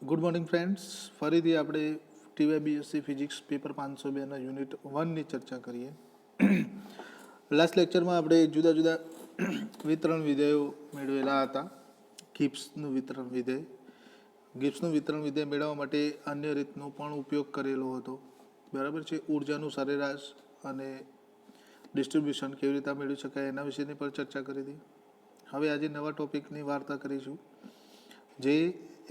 Good morning friends, ફરીથી આપણે TYBSc physics paper 502ના unit 1ની ચર્ચા કરીએ. લાસ્ટ લેક્ચરમાં આપણે જુદા જુદા વિતરણ વિધેયો મેળવેલા હતા. ગિબ્સનું વિતરણ વિધેય, ગિબ્સનું વિતરણ વિધેય મેળવવા માટે અન્ય રીતનો પણ ઉપયોગ કરેલો હતો. બરાબર છે. ઉર્જાનું સરેરાશ અને ડિસ્ટ્રીબ્યુશન કેવી રીતે મેળવી શકાય એના વિશેની પણ ચર્ચા કરી હતી. હવે આજે નવા ટોપિકની વાર્તા કરીશું જે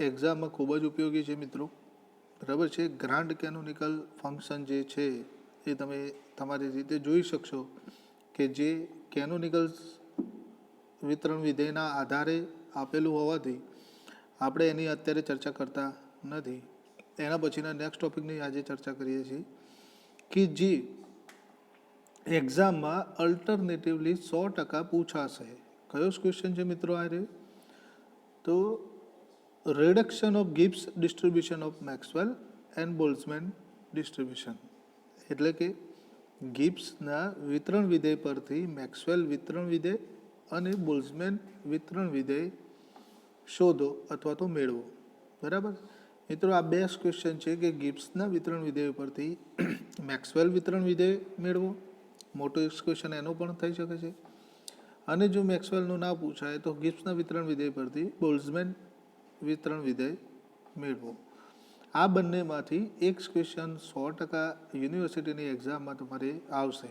એક્ઝામમાં ખૂબ જ ઉપયોગી છે મિત્રો. બરાબર છે. ગ્રાન્ડ કેનોનિકલ ફંક્શન જે છે એ તમે તમારી રીતે જોઈ શકશો કે જે કેનોનિકલ વિતરણ વિધેયના આધારે આપેલું હોવાથી આપણે એની અત્યારે ચર્ચા કરતા નથી. એના પછીના નેક્સ્ટ ટોપિકની આજે ચર્ચા કરીએ છીએ કે જે એક્ઝામમાં અલ્ટરનેટિવલી 100% પૂછાશે. કયો ક્વેશ્ચન છે મિત્રો? આ રે તો reduction of Gibbs distribution of Maxwell and Boltzmann distribution, એટલે કે ગિબ્સના વિતરણ વિધેય પરથી મેક્સવેલ વિતરણ વિધેય અને બોલ્ઝમેન વિતરણ વિધેય શોધો અથવા તો મેળવો. બરાબર મિત્રો, આ બે ક્વેશ્ચન છે કે ગિબ્સના વિતરણ વિધેય પરથી મેક્સવેલ વિતરણ વિધેય મેળવો. મોટો ક્વેશ્ચન એનો પણ થઈ શકે છે. અને જો મેક્સવેલનું ના પૂછાય તો ગિબ્સના વિતરણ વિધેય પરથી બોલ્ઝમેન વિતરણ વિધેય મેળવો. આ બંનેમાંથી એક ક્વેશ્ચન 100% યુનિવર્સિટીની એક્ઝામમાં તમારે આવશે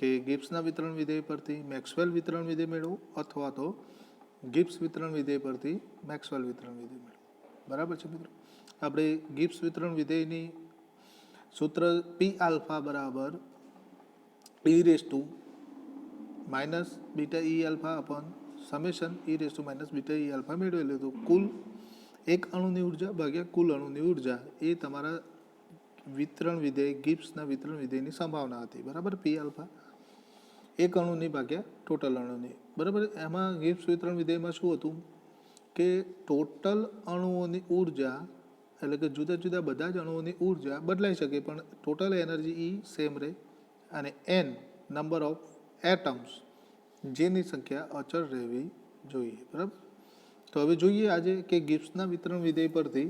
કે ગિબ્સના વિતરણ વિધેય પરથી મેક્સવેલ વિતરણ વિધેય મેળવો અથવા તો ગિબ્સ વિતરણ વિધેય પરથી મેક્સવેલ વિતરણ વિધેય મેળવો. બરાબર છે મિત્રો. આપણે ગિબ્સ વિતરણ વિધેયની સૂત્ર પી આલ્ફા બરાબર e raise to minus beta E alpha upon summation e raise to minus beta E alpha મેળવેલું હતું. કુલ એક અણુની ઉર્જા ભાગ્યા કુલ અણુની ઉર્જા એ તમારા વિતરણ વિધેય ગિબ્સના વિતરણ વિધેયની સંભાવના હતી. બરાબર. પી આલ્ફા એક અણુની ભાગ્યા ટોટલ અણુની. બરાબર. એમાં ગિબ્સ વિતરણ વિધેયમાં શું હતું કે ટોટલ અણુઓની ઉર્જા એટલે કે જુદા જુદા બધા જ અણુઓની ઉર્જા બદલાઈ શકે પણ ટોટલ એનર્જી ઈ સેમ રહે અને એન નંબર ઓફ એટમ્સ જેની સંખ્યા અચળ રહેવી જોઈએ. બરાબર. તો હવે જોઈએ આજે કે ગિબ્સના વિતરણ વિધેય પરથી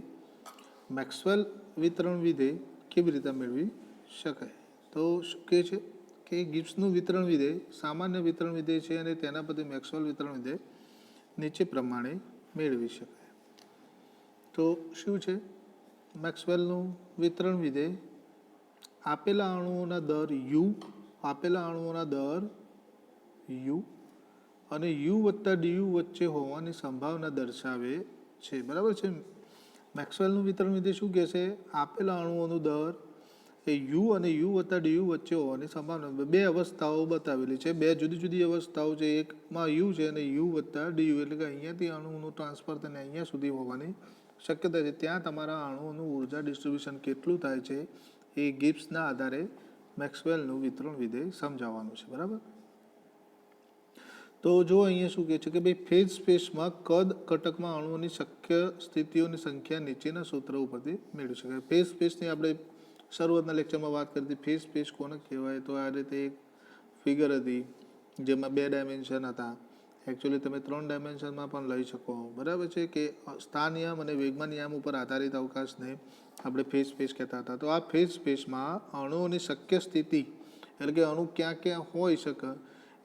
મેક્સવેલ વિતરણ વિધેય કેવી રીતે મેળવી શકાય. તો શું કહે છે કે ગિબ્સનું વિતરણ વિધેય સામાન્ય વિતરણ વિધેય છે અને તેના પરથી મેક્સવેલ વિતરણ વિધેય નીચે પ્રમાણે મેળવી શકાય. તો શું છે મેક્સવેલનું વિતરણ વિધેય? આપેલા અણુઓના દર યુ, આપેલા અણુઓના દર યુ અને યુ વત્તા ડીયુ વચ્ચે હોવાની સંભાવના દર્શાવે છે. બરાબર છે. મેક્સવેલનું વિતરણ વિધેય શું કહે છે? આપેલા અણુઓનું દર એ યુ અને યુ વત્તા ડીયુ વચ્ચે હોવાની સંભાવના. બે અવસ્થાઓ બતાવેલી છે, બે જુદી જુદી અવસ્થાઓ છે. એકમાં યુ છે અને યુ વત્તા ડીયુ એટલે કે અહીંયાથી અણુનું ટ્રાન્સફર થઈને અહીંયા સુધી હોવાની શક્યતા છે. ત્યાં તમારા અણુઓનું ઉર્જા ડિસ્ટ્રીબ્યુશન કેટલું થાય છે એ ગિબ્સના આધારે મેક્સવેલનું વિતરણ વિધેય સમજાવવાનું છે. બરાબર. તો જો અહીંયા શું કહે છે કે ભાઈ ફેઝ સ્પેસમાં કદ ઘટકમાં અણુઓની શક્ય સ્થિતિઓની સંખ્યા નીચેના સૂત્ર ઉપરથી મેળવી શકાય. ફેઝ સ્પેસની આપણે શરૂઆતના લેક્ચરમાં વાત કરી હતી. ફેઝ સ્પેસ કોને કહેવાય? તો આ રીતે એક ફિગર હતી જેમાં 2 ડાયમેન્શન હતા. એકચ્યુઅલી તમે 3 ડાયમેન્શનમાં પણ લઈ શકો. બરાબર છે કે સ્થાનયામ અને વેગમાનયામ ઉપર આધારિત અવકાશને આપણે ફેઝ સ્પેસ કહેતા હતા. તો આ ફેઝ સ્પેસમાં અણુઓની શક્ય સ્થિતિ એટલે કે અણુ ક્યાં ક્યાં હોઈ શકે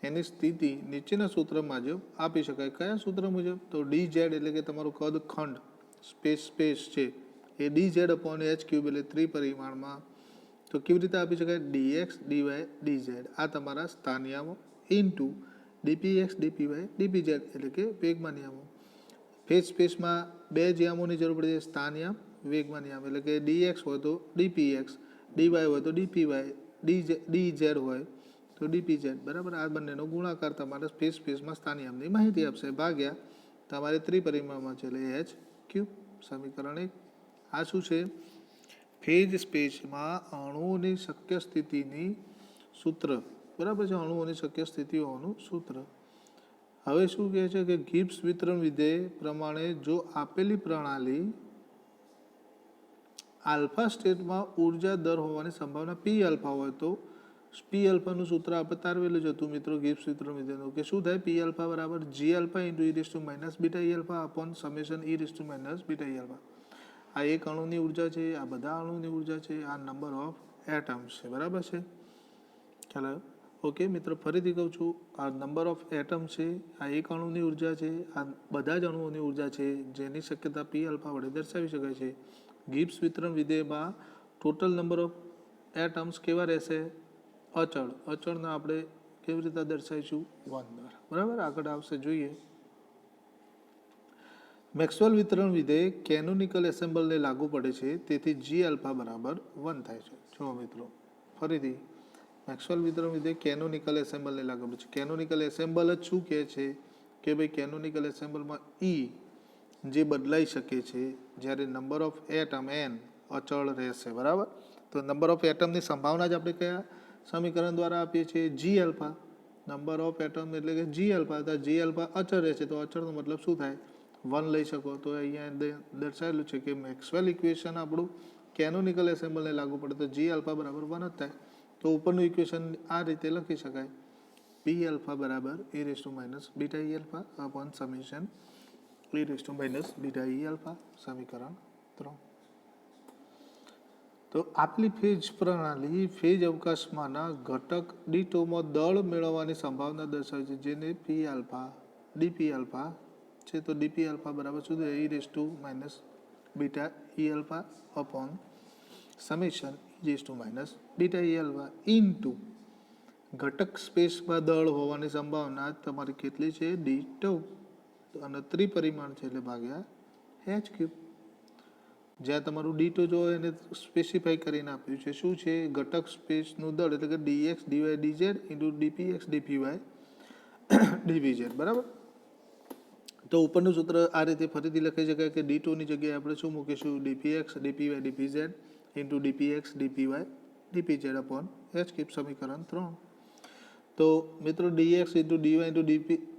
એની સ્થિતિ નીચેના સૂત્ર મુજબ આપી શકાય. કયા સૂત્ર મુજબ? તો ડી ઝેડ એટલે કે તમારું કદ ખંડ સ્પેસ છે એ D Z upon H cube એટલે ત્રિપરિમાણમાં. તો કેવી રીતે આપી શકાય? ડીએક્સ ડીવાય ડી ઝેડ આ તમારા સ્થાનિયામો ઇન્ટુ ડીપીએક્સ ડીપીવાય ડીપી ઝેડ એટલે કે વેગમાનયામો. ફેઝ સ્પેસમાં બે જ યામોની જરૂર પડે છે, સ્થાનયામ વેગમાનયામ. એટલે કે ડીએક્સ હોય તો ડીપીએક્સ, ડીવાય હોય તો ડીપીવાય, ડી ઝેડ હોય તો ડીપી ઝેડ. બરાબર. આ બંનેનો ગુણાકાર તમારે ફેઝ સ્પેસમાં સ્થાનિયામની માહિતી આપશે ભાગ્યા તમારે ત્રિપરિમાણમાં છે એટલે એચ ક્યુબ. સમીકરણ 1. આ શું છે? ફેઝ સ્પેસમાં અણુઓની શક્ય સ્થિતિની સૂત્ર. બરાબર છે. અણુઓની શક્ય સ્થિતિઓનું સૂત્ર. હવે શું કહે છે કે ગિબ્સ વિતરણ વિધેય પ્રમાણે જો આપેલી પ્રણાલી આલ્ફા સ્ટેટમાં ઉર્જા દર હોવાની સંભાવના પી આલ્ફા હોય તો પી આલ્ફાનું સૂત્ર આપણે તારવેલું જ હતું મિત્રો ગિબ્સ વિતરણ વિધેયનું કે શું થાય? પી આલ્ફા બરાબર G alpha into E raise to minus beta E alpha upon summation E raise to minus beta E alpha. આ એક અણુની ઉર્જા છે, આ બધા અણુની ઉર્જા છે, આ નંબર ઓફ એટમ્સ છે. બરાબર છે? ખ્યાલ આવ્યો? ઓકે મિત્રો, ફરીથી કહું છું, આ નંબર ઓફ એટમ છે, આ એક અણુની ઉર્જા છે, આ બધા જ અણુઓની ઉર્જા છે, જેની શક્યતા પી આલ્ફા વડે દર્શાવી શકાય છે. ગિબ્સ વિતરણ વિધેયમાં ટોટલ નંબર ઓફ એટમ્સ કેવા રહેશે? અચળ. અચળને આપણે કેવી રીતે દર્શાવીશું? 1 દ્વારા. બરાબર, આગળ આવશે, જોઈએ. મેક્સવેલ વિતરણ વિધેય કેનોનિકલ એસેમ્બલને લાગુ પડે છે, તેથી જી આલ્ફા બરાબર 1 થાય છે. જુઓ મિત્રો, ફરીથી મેક્સવેલ વિતરણ વિધેય કેનોનિકલ એસેમ્બલને લાગુ પડે છે. કેનોનિકલ એસેમ્બલ જ શું કહે છે કે ભાઈ કેનોનિકલ એસેમ્બલમાં ઈ જે બદલાઈ શકે છે જ્યારે નંબર ઓફ એટમ એન અચળ રહેશે. બરાબર, તો નંબર ઓફ એટમની સંભાવના જ આપણે કયા સમીકરણ દ્વારા આપીએ છીએ? જી આલ્ફા. નંબર ઓફ એટમ એટલે કે જી આલ્ફા. તો જી આલ્ફા અચળ રહેશે, તો અચળનો મતલબ શું થાય? 1 લઈ શકો. તો અહીંયા દર્શાવેલું છે કે મેક્સવેલ ઇક્વેશન આપણું કેનોનિકલ એસેમ્બલને લાગુ પડે તો જી આલ્ફા બરાબર 1 જ થાય. તો ઉપરનું ઇક્વેશન આ રીતે લખી શકાય: પી આલ્ફા બરાબર e raise to minus beta E alpha upon summation e raise to minus beta E alpha. સમીકરણ 3. તો આપેલી ફેજ પ્રણાલી ફેજ અવકાશમાંના ઘટક ડીટોમાં દળ મેળવવાની સંભાવના દર્શાવે છે, જેને પી આલ્ફા ડીપી આલ્ફા છે. તો ડીપી આલ્ફા બરાબર શું થાય? e raise to minus beta E alpha upon summation e raise to minus beta E alpha into ઘટક સ્પેસમાં દળ હોવાની સંભાવના તમારી કેટલી છે? ડી ટુ, અને ત્રિપરિમાણ છે એટલે ભાગ્યા એચ ક્યુબ. જ્યાં તમારું ડી ટુ જો એને સ્પેસિફાઈ કરીને આપ્યું છે, શું છે? ઘટક સ્પેસનું દળ એટલે કે dx DY dz into DPX ડીપીવાય ડીવીઝેડ. બરાબર, તો ઉપરનું સૂત્ર આ રીતે ફરીથી લખી શકાય કે ડી ટુની જગ્યાએ આપણે શું મૂકીશું? DPX DPY DPZ into DPX DPY DPZ upon H cube. સમીકરણ 3. તો મિત્રો DX into DY into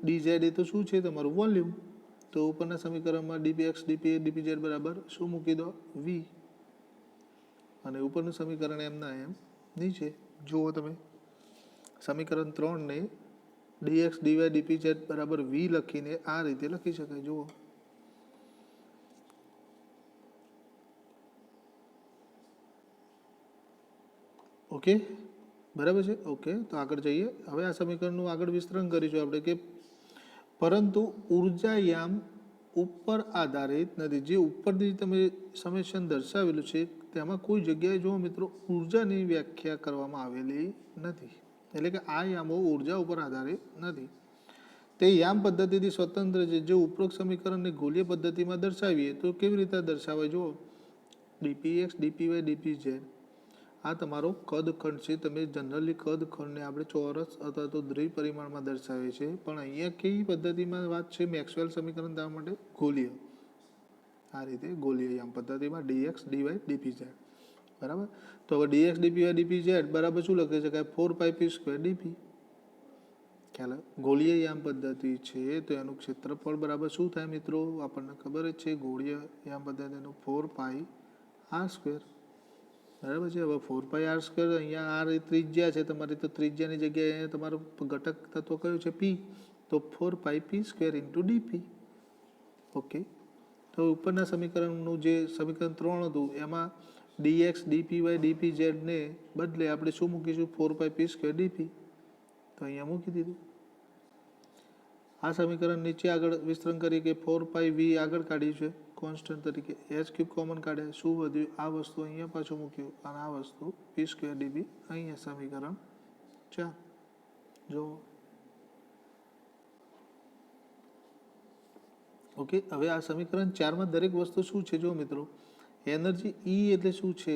DZ એ તો શું છે? તમારું વોલ્યુમ. તો ઉપરના સમીકરણમાં ડીપીએક્સ ડીપી ડીપીઝેડ બરાબર શું મૂકી દો? વી. અને ઉપરનું સમીકરણ એમના એમ નીચે જુઓ તમે. સમીકરણ 3 ને ડીએક્સ ડીવાય ડીપીઝેડ બરાબર વી લખીને આ રીતે લખી શકાય. જુઓ, ઓકે, બરાબર છે. ઓકે, તો આગળ જઈએ. હવે આ સમીકરણનું આગળ વિસ્તરણ કરીશું આપણે કે પરંતુ ઉર્જાયામ ઉપર આધારિત નથી. જે ઉપરની તમે સમેશન દર્શાવેલું છે તેમાં કોઈ જગ્યાએ જો મિત્રો ઉર્જાની વ્યાખ્યા કરવામાં આવેલી નથી. એટલે કે આ યામો ઉર્જા ઉપર આધારિત નથી. તે યામ પદ્ધતિથી સ્વતંત્ર છે. જો ઉપરોક્ત સમીકરણને ગોલીય પદ્ધતિમાં દર્શાવીએ તો કેવી રીતે દર્શાવાય? જુઓ, ડીપીએક્સ ડીપીવાય ડીપીઝેડ આ તમારો કદખંડ છે. તમે જનરલી કદખંડને આપણે ચોરસ અથવા તો દ્વિપરિમાણમાં દર્શાવીએ છીએ, પણ અહીંયા કઈ પદ્ધતિમાં વાત છે? મેક્સવેલ સમીકરણ થવા માટે ગોલીય, આ રીતે ગોલીય યામ પદ્ધતિમાં ડીએક્સ ડીવાય ડીપીઝેડ. બરાબર, તો હવે ડીએક્સ ડીપીવાય ડીપીઝેડ બરાબર શું લખી શકાય? 4πp² DP. ખ્યાલ? ગોળીય યામ પદ્ધતિ છે તો એનું ક્ષેત્રફળ બરાબર શું થાય મિત્રો? આપણને ખબર જ છે, ગોળીય યામ પદ્ધતિનું 4πr². બરાબર છે. હવે 4πr² અહીંયા આર ત્રિજ્યા છે તમારી, તો ત્રિજ્યાની જગ્યાએ અહીંયા તમારું ઘટક તત્વ કયું છે? પી. તો 4πp² ઇન્ટુ ડીપી. ઓકે, તો ઉપરના સમીકરણનું જે સમીકરણ 3 હતું એમાં ડીએક્સ ડીપીવાય ડીપીઝેડને બદલે આપણે શું મૂકીશું? 4πp² DP. તો અહીંયા મૂકી દીધું. આ સમીકરણ નીચે આગળ વિસ્તરણ કરી કે 4πv આગળ કાઢ્યું છે કોન્સ્ટન્ટ તરીકે, એચ ક્યુબ કોમન કાઢ્યા, શું વધ્યું? આ વસ્તુ અહીંયા પાછું મૂક્યું અને આ વસ્તુ p² ડીબી અહીંયા. સમીકરણ 4 જો. ઓકે, હવે આ સમીકરણ 4માં દરેક વસ્તુ શું છે? જો મિત્રો, એનર્જી ઈ એટલે શું છે?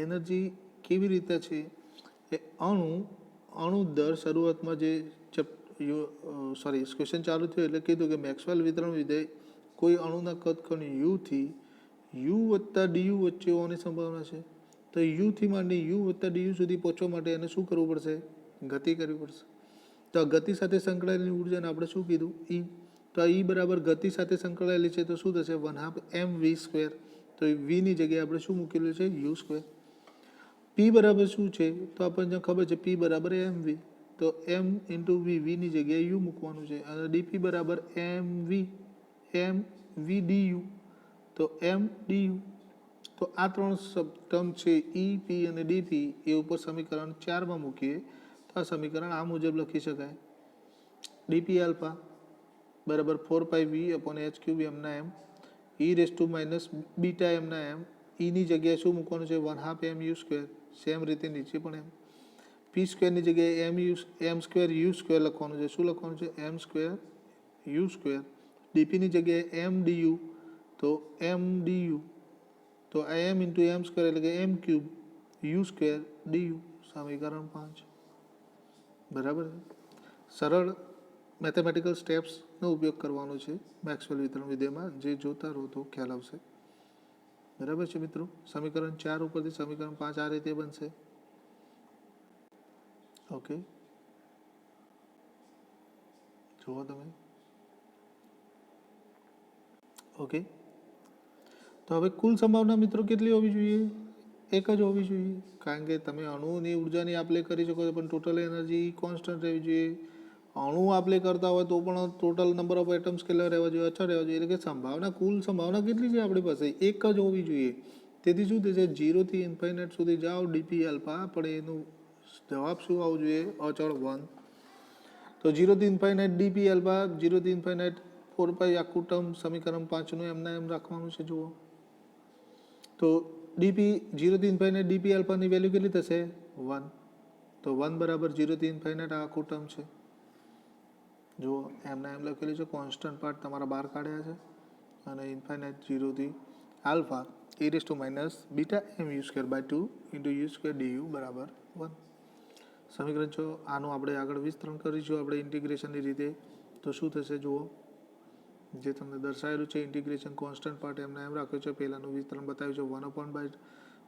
એનર્જી કેવી રીતે છે? એ અણુ દર શરૂઆતમાં જે ક્વેશ્ચન ચાલુ થયો એટલે કીધું કે મેક્સવેલ વિતરણ વિધેય કોઈ અણુના કદખંડ યુથી યુ વત્તા ડીયુ વચ્ચે હોવાની સંભાવના છે. તો યુથી માંડી યુ વત્તા ડીયુ સુધી પહોંચવા માટે એને શું કરવું પડશે? ગતિ કરવી પડશે. તો આ ગતિ સાથે સંકળાયેલી ઉર્જાને આપણે શું કીધું? ઈ. તો આ ઈ બરાબર ગતિ સાથે સંકળાયેલી છે તો શું થશે? 1/2 mv². તો વીની જગ્યાએ આપણે શું મૂકેલું છે? u². પી બરાબર શું છે? તો આપણને ખબર છે પી બરાબર mv. તો m ઇન્ટુ વી, વીની જગ્યાએ યુ મૂકવાનું છે. અને ડીપી બરાબર mv ડીયુ. તો m ડીયુ. તો આ ત્રણ ટર્મ છે ઈ, પી અને ડીપી એ ઉપર સમીકરણ 4માં મૂકીએ તો આ સમીકરણ આ મુજબ લખી શકાય. ડીપી આલ્ફા બરાબર 4πv/h³ એમના એમ e⁻ બીટા એમના એમ. ઈની જગ્યાએ શું મૂકવાનું છે? 1/2 mu². સેમ રીતે નીચે પણ એમ. પી સ્ક્વેરની જગ્યાએ m² લખવાનું છે. શું લખવાનું છે? m²u². ડીપીની જગ્યાએ m du તો m du. તો આ m × m² એટલે કે m³ u² du. સમીકરણ 5. બરાબર છે. સરળ મેથેમેટિકલ સ્ટેપ્સનો ઉપયોગ કરવાનો છે મેક્સવેલ વિતરણ વિધેયમાં. જે જોતા રહો તો ખ્યાલ આવશે. બરાબર છે મિત્રો. સમીકરણ 4 ઉપરથી સમીકરણ 5 આ રીતે બનશે. ઓકે, જુઓ તમે. ઓકે, તો હવે કુલ સંભાવના મિત્રો કેટલી હોવી જોઈએ? એક જ હોવી જોઈએ. કારણ કે તમે અણુની ઉર્જાની આપલે કરી શકો છો પણ ટોટલ એનર્જી કોન્સ્ટન્ટ રહેવી જોઈએ. અણુ આપલે કરતા હોય તો પણ ટોટલ નંબર ઓફ એટમ્સ કેટલા રહેવા જોઈએ? 6 રહેવા જોઈએ. એટલે કે સંભાવના, કુલ સંભાવના કેટલી છે આપણી પાસે? એક જ હોવી જોઈએ. તેથી શું થશે? 0 થી ઇન્ફાઇનાઇટ સુધી જાઓ ડીપી આલ્ફા, પણ એનું જવાબ શું આવવું જોઈએ? અચળ 1. તો 0 થી ઇન્ફાઇનાઇટ ડીપી આલ્ફા, 0 થી ઇન્ફાઇનાઇટ 4π આખું ટર્મ સમીકરણ 5 નું એમના એમ રાખવાનું છે. જુઓ તો ડીપી 0 થી ઇન્ફાઇનાઇટ ડીપી આલ્ફાની વેલ્યુ કેટલી થશે? 1. તો 1 બરાબર 0 થી ઇન્ફાઇનાઇટ આ આખું ટર્મ છે. જુઓ એમના એમ લખેલું છે. કોન્સ્ટન્ટ પાર્ટ તમારા બહાર કાઢ્યા છે અને ઇન્ફાઇનાઇટ 0 થી alpha e⁻β mu²/2 × u² du બરાબર 1. સમીકરણ 6. આનું આપણે આગળ વિસ્તરણ કરીશું આપણે ઇન્ટિગ્રેશનની રીતે. તો શું થશે? જુઓ, જે તમને દર્શાવેલું છે ઇન્ટિગ્રેશન કોન્સ્ટન્ટ પાર્ટ એમને એમ રાખ્યો છે. પહેલાંનું વિસ્તરણ બતાવ્યું છે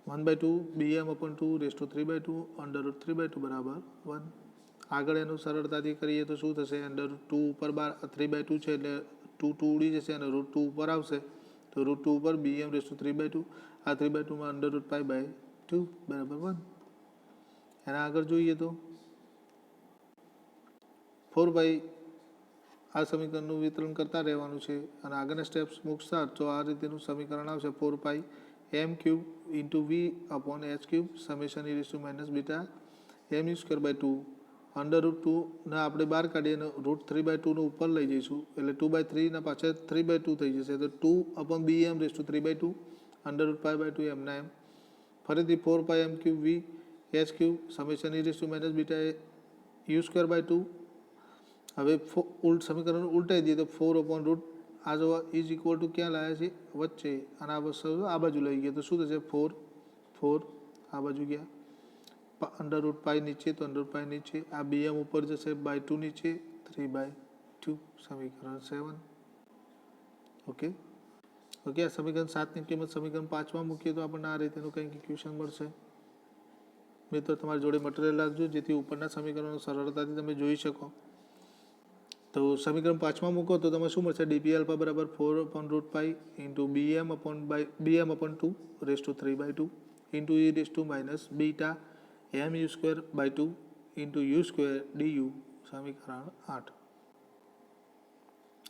1/2 bm/2 √3/2 બરાબર 1. આગળ એનું સરળતાથી કરીએ તો શું થશે? √2 ઉપર 3/2 છે એટલે 2 ઉડી જશે અને √2 ઉપર આવશે તો √2 ઉપર bm/3/2. આ 3/2 માં √π/2 બરાબર 1. એના આગળ જોઈએ તો 4π આ સમીકરણનું વિતરણ કરતા રહેવાનું છે અને આગળના સ્ટેપ્સ મૂકશા તો આ રીતેનું સમીકરણ આવશે. 4π m³ × v/h³ ∑e⁻β mu²/2 √2 ના આપણે બહાર કાઢીએ અને √3/2 નું ઉપર લઈ જઈશું એટલે 2/3 ના પાછળ 3/2 થઈ જશે તો 2/bm/3/2 √π/2 એમના એમ. ફરીથી 4π m³ v/h³ ∑e⁻β u²/2. હવે સમીકરણ ઉલટાઈ દઈએ તો 4/√. આ જો ઇઝ ઇક્વલ ટુ ક્યાં લાવ્યા છે? વચ્ચે. અને આ વસ્તુ આ બાજુ લઈ ગયા તો શું થશે? 4 આ બાજુ ગયા. √π નીચે તો √π નીચે. આ bm ઉપર જશે /2 નીચે 3/2. સમીકરણ 7. Okay okay. આ સમીકરણ 7ની કિંમત સમીકરણ 5માં મૂકીએ તો આપણને આ રીતેનું કંઈક ઇક્વેશન મળશે. મિત્રો તમારી જોડે મટીરિયલ રાખજો જેથી ઉપરના સમીકરણો સરળતાથી તમે જોઈ શકો. તો સમીકરણ 5માં મૂકો તો તમે શું મળશે? ડીપી આલ્ફા બરાબર 4/√π × bm/2 ⁻3/2 × e⁻β mu²/2 × u² du. સમીકરણ 8.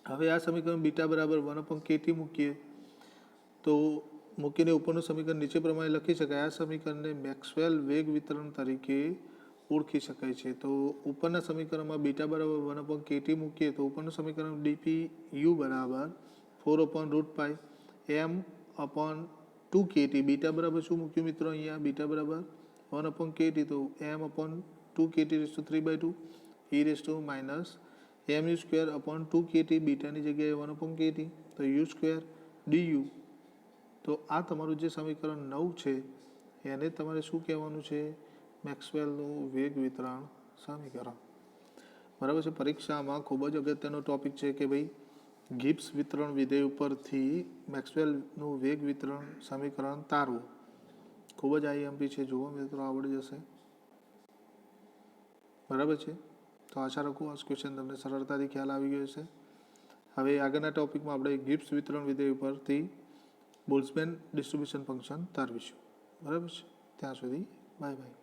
હવે આ સમીકરણ બીટા બરાબર 1/kT મૂકીએ તો મૂકીને ઉપરનું સમીકરણ નીચે પ્રમાણે લખી શકાય. આ સમીકરણને મેક્સવેલ વેગ વિતરણ તરીકે ઓળખી શકાય છે. તો ઉપરના સમીકરણમાં બીટા બરાબર 1/kT મૂકીએ તો ઉપરનું સમીકરણ ડીપી યુ બરાબર 4/√π m/2kT. બીટા બરાબર શું મૂક્યું મિત્રો? અહીંયા બીટા બરાબર 1/kT તો m/2kT⁻3/2 e⁻mu²/2kT. બીટાની જગ્યાએ 1/kT તો u² du. તો આ તમારું જે સમીકરણ 9 છે એને તમારે શું કહેવાનું છે? મેક્સવેલનું વેગ વિતરણ સમીકરણ. બરાબર છે. પરીક્ષામાં ખૂબ જ અગત્યનો ટોપિક છે કે ભાઈ ગિબ્સ વિતરણ વિધેય ઉપરથી મેક્સવેલનું વેગ વિતરણ સમીકરણ તારવું. ખૂબ જ આઈએમપી છે. જુઓ મિત્રો, આવડી જશે. બરાબર છે. તો આશા રાખું આ ક્વેશ્ચન તમને સરળતાથી ખ્યાલ આવી ગયો છે. હવે આગળના ટોપિકમાં આપણે ગિબ્સ વિતરણ વિધેય ઉપરથી બોલ્ટ્ઝમેન ડિસ્ટ્રીબ્યુશન ફંક્શન તારવીશું. બરાબર છે. ત્યાં સુધી બાય બાય.